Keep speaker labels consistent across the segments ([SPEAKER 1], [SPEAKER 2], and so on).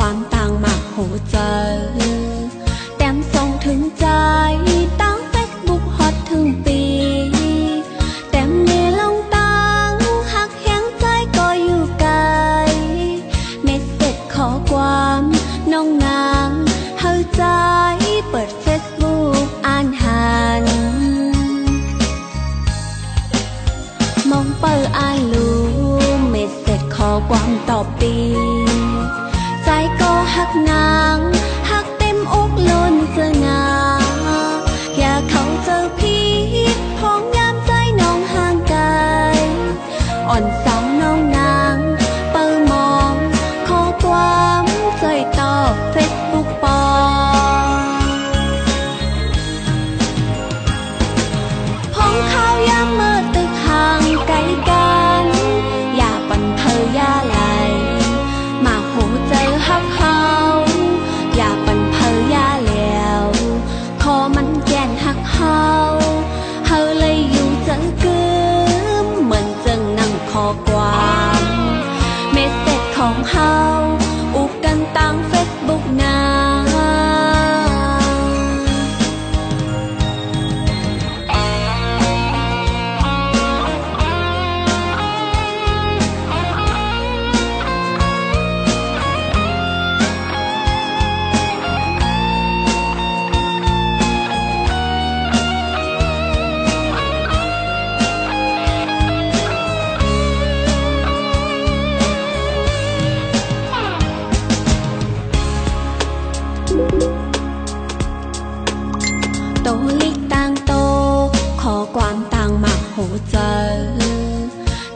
[SPEAKER 1] ความต่างมากโหเจอแต้มส่งถึงใจตั้งเฟซบุ๊กฮอตถึงปีแต้มเนลงตั้งหักแห้งใจก็อยู่ไกลเมสเสจขอความน้องนางเฮาใจเปิดเฟซบุ๊กอ่านหันมองเปิดอ่านรู้เมสเสจขอความตอบดีใจก็หักนางหักเต็มอกล้นเจองาอย่าเข้าเจอพี่พ้องยามใจน้องห่างไกลอ่อนสาวน้องนางเปิดมองขอความใจต่อเฟซบุ๊กปอพ้องข้าวยามเมื่อตึกห่างไกลกันอย่าปั่นเพออย่าไหลมาโหเจอหักเฮาอย่าปั่นเพออย่าแล้วขอมันแก่นหักเฮาเฮาเลยอยู่จังกึมเหมือนจังนั่งขอความเมสเสจของเฮาอุกกันตั้งเฟซบุ๊กนาโตลิกต่างโตขอความต่างมากโหเจอ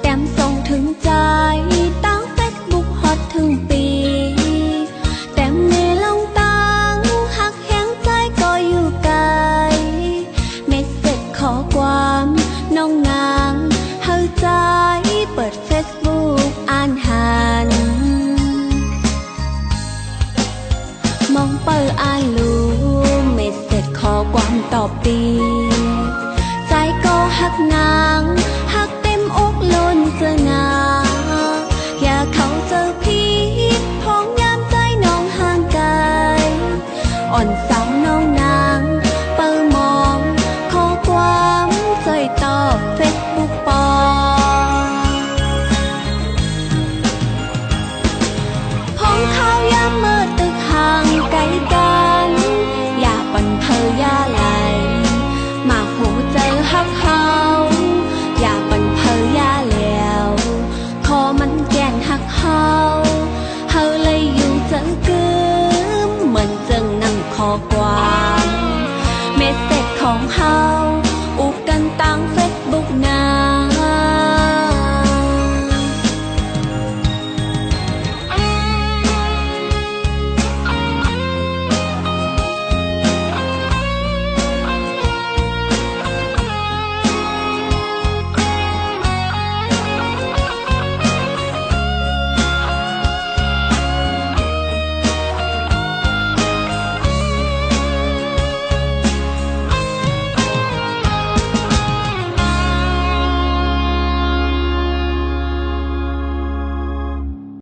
[SPEAKER 1] แต้มส่งถึงใจตั้งเฟซบุ๊กฮอตถึงปีแต้มเนลงตั้งหักแห้งใจก็อยู่ไกลเมสเสจขอความน้องนางเฮาใจเปิดเฟซบุ๊กอ่านหันมองเปิดอ่านรู้เมสเสจขอความตอบดีใจก็หักนางหักเต็มอกล้นเจองาอย่าเข้าเจอพี่พ้องยามใจน้องห่างไกลอ่อนสาวน้องนางเปิด